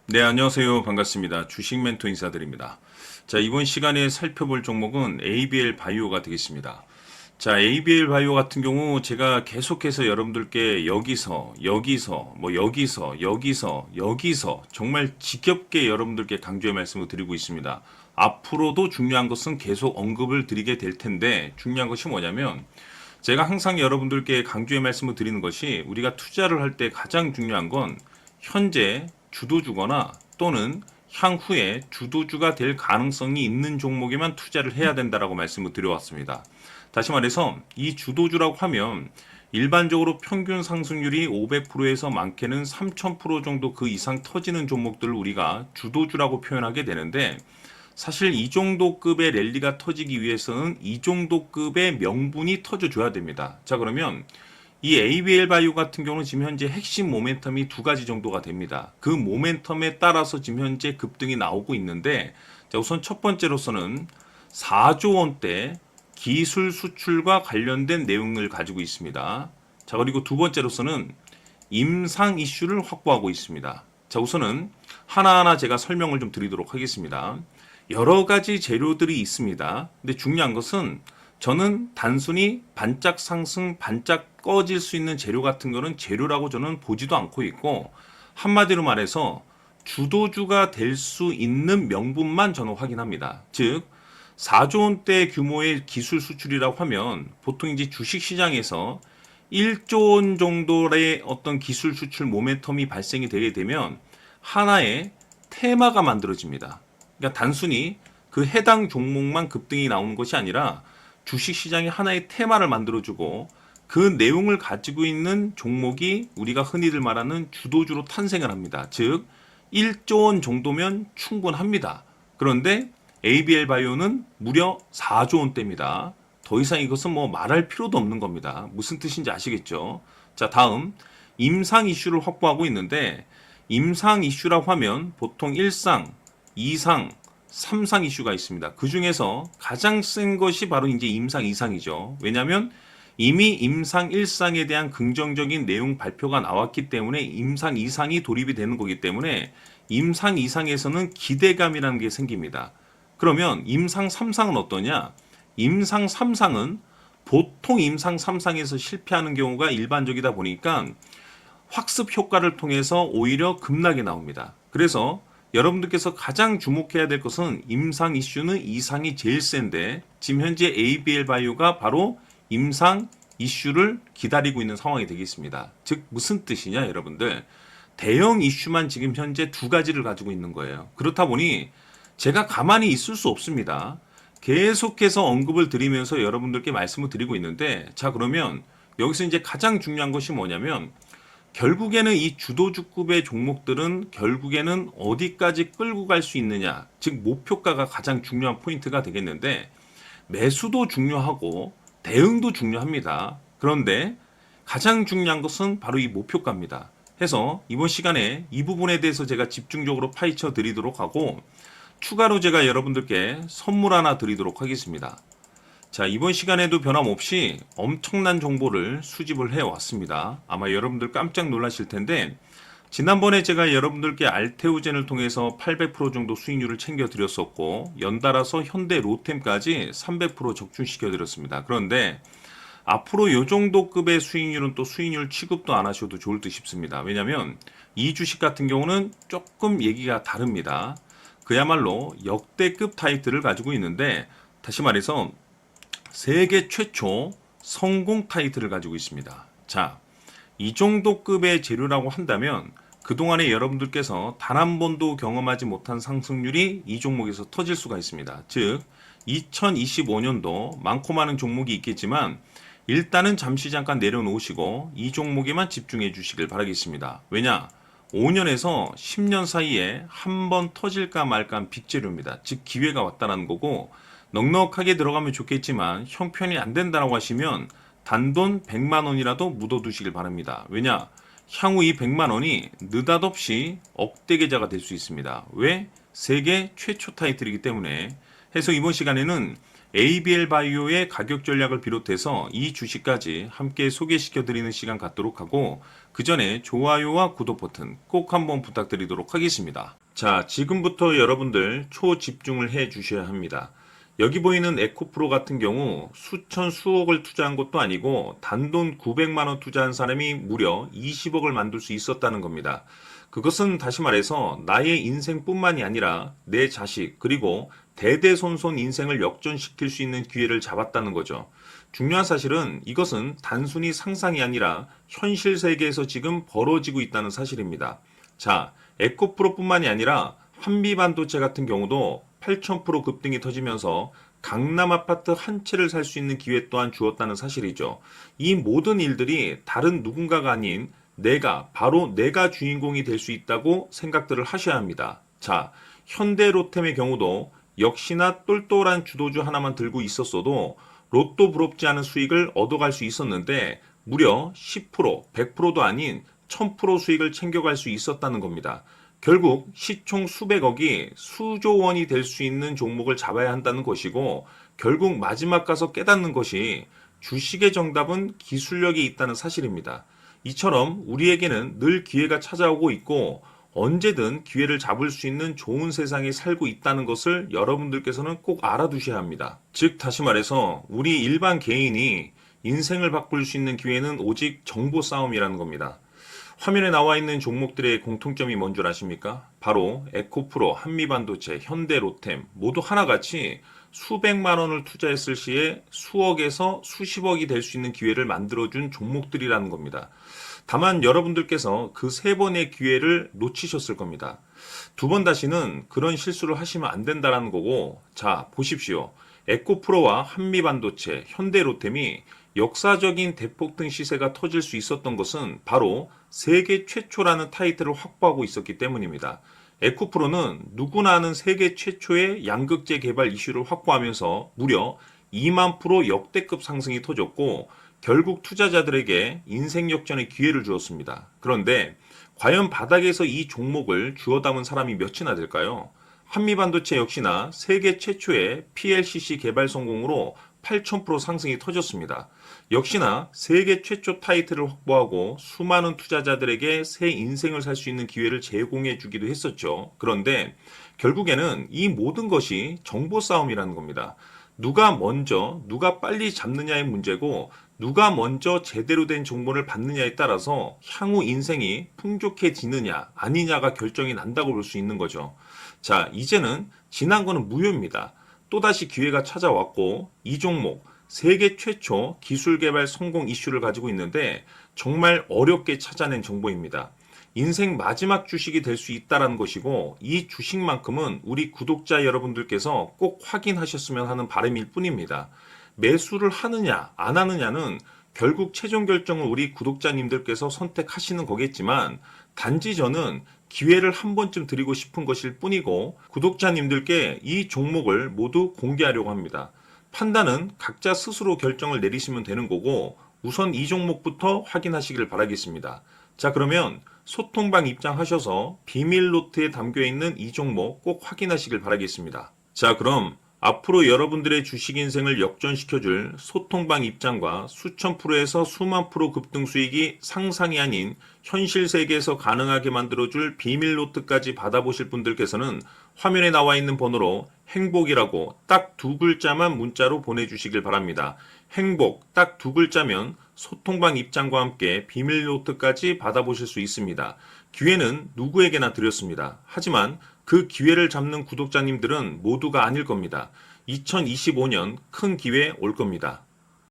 네, 안녕하세요. 반갑습니다. 주식 멘토 인사드립니다. 자, 이번 시간에 살펴볼 종목은 ABL 바이오가 되겠습니다. 자, ABL 바이오 같은 경우 제가 계속해서 여러분들께 여기서 정말 지겹게 여러분들께 강조의 말씀을 드리고 있습니다. 앞으로도 중요한 것은 계속 언급을 드리게 될 텐데 중요한 것이 뭐냐면 제가 항상 여러분들께 강조의 말씀을 드리는 것이 우리가 투자를 할 때 가장 중요한 건 현재 주도주거나 또는 향후에 주도주가 될 가능성이 있는 종목에만 투자를 해야 된다라고 말씀을 드려왔습니다. 다시 말해서 이 주도주라고 하면 일반적으로 평균 상승률이 500%에서 많게는 3000% 정도 그 이상 터지는 종목들을 우리가 주도주라고 표현하게 되는데 사실 이 정도 급의 랠리가 터지기 위해서는 이 정도 급의 명분이 터져줘야 됩니다. 자, 그러면 이 ABL 바이오 같은 경우는 지금 현재 핵심 모멘텀이 두 가지 정도가 됩니다. 그 모멘텀에 따라서 지금 현재 급등이 나오고 있는데, 자, 우선 첫 번째로서는 4조 원대 기술 수출과 관련된 내용을 가지고 있습니다. 자, 그리고 두 번째로서는 임상 이슈를 확보하고 있습니다. 자, 우선은 하나하나 제가 설명을 좀 드리도록 하겠습니다. 여러 가지 재료들이 있습니다. 근데 중요한 것은 저는 단순히 반짝 상승, 반짝 꺼질 수 있는 재료 같은 거는 재료라고 저는 보지도 않고 있고, 한마디로 말해서 주도주가 될 수 있는 명분만 저는 확인합니다. 즉, 4조 원대 규모의 기술 수출이라고 하면 보통 이제 주식 시장에서 1조 원 정도의 어떤 기술 수출 모멘텀이 발생이 되게 되면 하나의 테마가 만들어집니다. 그러니까 단순히 그 해당 종목만 급등이 나오는 것이 아니라 주식시장이 하나의 테마를 만들어주고 그 내용을 가지고 있는 종목이 우리가 흔히들 말하는 주도주로 탄생을 합니다. 즉 1조 원 정도면 충분합니다. 그런데 ABL 바이오는 무려 4조 원대입니다. 더 이상 이것은 뭐 말할 필요도 없는 겁니다. 무슨 뜻인지 아시겠죠? 자, 다음 임상 이슈를 확보하고 있는데 임상 이슈라고 하면 보통 1상, 2상, 3상 이슈가 있습니다. 그 중에서 가장 센 것이 바로 이제 임상 2상이죠. 왜냐하면 이미 임상 1상에 대한 긍정적인 내용 발표가 나왔기 때문에 임상 2상이 돌입이 되는 거기 때문에 임상 2상에서는 기대감이라는 게 생깁니다. 그러면 임상 3상은 어떠냐? 임상 3상은 보통 임상 3상에서 실패하는 경우가 일반적이다 보니까 학습 효과를 통해서 오히려 급락이 나옵니다. 그래서 여러분들께서 가장 주목해야 될 것은 임상 이슈는 이상이 제일 센데 지금 현재 ABL 바이오가 바로 임상 이슈를 기다리고 있는 상황이 되겠습니다. 즉 무슨 뜻이냐 여러분들, 대형 이슈만 지금 현재 두 가지를 가지고 있는 거예요. 그렇다 보니 제가 가만히 있을 수 없습니다. 계속해서 언급을 드리면서 여러분들께 말씀을 드리고 있는데, 자, 그러면 여기서 이제 가장 중요한 것이 뭐냐면 결국에는 이 주도주급의 종목들은 결국에는 어디까지 끌고 갈 수 있느냐, 즉 목표가가 가장 중요한 포인트가 되겠는데 매수도 중요하고 대응도 중요합니다. 그런데 가장 중요한 것은 바로 이 목표가입니다. 해서 이번 시간에 이 부분에 대해서 제가 집중적으로 파헤쳐 드리도록 하고 추가로 제가 여러분들께 선물 하나 드리도록 하겠습니다. 자, 이번 시간에도 변함없이 엄청난 정보를 수집을 해왔습니다. 아마 여러분들 깜짝 놀라실 텐데 지난번에 제가 여러분들께 알테오젠을 통해서 800% 정도 수익률을 챙겨드렸었고 연달아서 현대 로템까지 300% 적중시켜드렸습니다. 그런데 앞으로 이 정도 급의 수익률은 또 수익률 취급도 안 하셔도 좋을 듯 싶습니다. 왜냐하면 이 주식 같은 경우는 조금 얘기가 다릅니다. 그야말로 역대급 타이틀을 가지고 있는데 다시 말해서 세계 최초 성공 타이틀을 가지고 있습니다. 자, 이 정도 급의 재료라고 한다면 그동안에 여러분들께서 단 한 번도 경험하지 못한 상승률이 이 종목에서 터질 수가 있습니다. 즉 2025년도 많고 많은 종목이 있겠지만 일단은 잠시 잠깐 내려놓으시고 이 종목에만 집중해 주시길 바라겠습니다. 왜냐? 5년에서 10년 사이에 한 번 터질까 말까한 빅재료입니다. 즉 기회가 왔다는 거고 넉넉하게 들어가면 좋겠지만 형편이 안 된다고 하시면 단돈 100만 원이라도 묻어두시길 바랍니다. 왜냐? 향후 이 100만 원이 느닷없이 억대 계좌가 될 수 있습니다. 왜? 세계 최초 타이틀이기 때문에. 해서 이번 시간에는 ABL 바이오의 가격 전략을 비롯해서 이 주식까지 함께 소개시켜드리는 시간 갖도록 하고, 그 전에 좋아요와 구독 버튼 꼭 한번 부탁드리도록 하겠습니다. 자, 지금부터 여러분들 초집중을 해 주셔야 합니다. 여기 보이는 에코프로 같은 경우 수천 수억을 투자한 것도 아니고 단돈 900만 원 투자한 사람이 무려 20억을 만들 수 있었다는 겁니다. 그것은 다시 말해서 나의 인생뿐만이 아니라 내 자식 그리고 대대손손 인생을 역전시킬 수 있는 기회를 잡았다는 거죠. 중요한 사실은 이것은 단순히 상상이 아니라 현실 세계에서 지금 벌어지고 있다는 사실입니다. 자, 에코프로뿐만이 아니라 한미반도체 같은 경우도 8,000% 급등이 터지면서 강남 아파트 한 채를 살 수 있는 기회 또한 주었다는 사실이죠. 이 모든 일들이 다른 누군가가 아닌 바로 내가 주인공이 될 수 있다고 생각들을 하셔야 합니다. 자, 현대로템의 경우도 역시나 똘똘한 주도주 하나만 들고 있었어도 로또 부럽지 않은 수익을 얻어갈 수 있었는데 무려 10%, 100%도 아닌 1000% 수익을 챙겨갈 수 있었다는 겁니다. 결국 시총 수백억이 수조 원이 될 수 있는 종목을 잡아야 한다는 것이고, 결국 마지막 가서 깨닫는 것이 주식의 정답은 기술력이 있다는 사실입니다. 이처럼 우리에게는 늘 기회가 찾아오고 있고 언제든 기회를 잡을 수 있는 좋은 세상에 살고 있다는 것을 여러분들께서는 꼭 알아두셔야 합니다. 즉 다시 말해서 우리 일반 개인이 인생을 바꿀 수 있는 기회는 오직 정보 싸움이라는 겁니다. 화면에 나와 있는 종목들의 공통점이 뭔 줄 아십니까? 바로 에코프로, 한미반도체, 현대로템 모두 하나같이 수백만 원을 투자했을 시에 수억에서 수십억이 될 수 있는 기회를 만들어준 종목들이라는 겁니다. 다만 여러분들께서 그 세 번의 기회를 놓치셨을 겁니다. 두 번 다시는 그런 실수를 하시면 안 된다는 거고, 자, 보십시오. 에코프로와 한미반도체, 현대로템이 역사적인 대폭등 시세가 터질 수 있었던 것은 바로 세계 최초라는 타이틀을 확보하고 있었기 때문입니다. 에코프로는 누구나 아는 세계 최초의 양극재 개발 이슈를 확보하면서 무려 2만 프로 역대급 상승이 터졌고 결국 투자자들에게 인생 역전의 기회를 주었습니다. 그런데 과연 바닥에서 이 종목을 주워 담은 사람이 몇이나 될까요? 한미반도체 역시나 세계 최초의 PLCC 개발 성공으로 8,000% 상승이 터졌습니다. 역시나 세계 최초 타이틀을 확보하고 수많은 투자자들에게 새 인생을 살 수 있는 기회를 제공해 주기도 했었죠. 그런데 결국에는 이 모든 것이 정보 싸움이라는 겁니다. 누가 먼저, 누가 빨리 잡느냐의 문제고 누가 먼저 제대로 된 정보를 받느냐에 따라서 향후 인생이 풍족해지느냐 아니냐가 결정이 난다고 볼 수 있는 거죠. 자, 이제는 지난 거는 무효입니다. 또다시 기회가 찾아왔고 이 종목 세계 최초 기술 개발 성공 이슈를 가지고 있는데 정말 어렵게 찾아낸 정보입니다. 인생 마지막 주식이 될 수 있다는 것이고 이 주식만큼은 우리 구독자 여러분들께서 꼭 확인하셨으면 하는 바람일 뿐입니다. 매수를 하느냐 안 하느냐는 결국 최종 결정을 우리 구독자님들께서 선택하시는 거겠지만 단지 저는 기회를 한 번쯤 드리고 싶은 것일 뿐이고 구독자님들께 이 종목을 모두 공개하려고 합니다. 판단은 각자 스스로 결정을 내리시면 되는 거고 우선 이 종목부터 확인하시길 바라겠습니다. 자, 그러면 소통방 입장하셔서 비밀 노트에 담겨있는 이 종목 꼭 확인하시길 바라겠습니다. 자, 그럼 앞으로 여러분들의 주식 인생을 역전시켜줄 소통방 입장과 수천 프로에서 수만 프로 급등 수익이 상상이 아닌 현실 세계에서 가능하게 만들어줄 비밀 노트까지 받아보실 분들께서는 화면에 나와 있는 번호로 행복이라고 딱 두 글자만 문자로 보내주시길 바랍니다. 행복 딱 두 글자면 소통방 입장과 함께 비밀 노트까지 받아보실 수 있습니다. 기회는 누구에게나 드렸습니다. 하지만 그 기회를 잡는 구독자님들은 모두가 아닐 겁니다. 2025년 큰 기회 올 겁니다.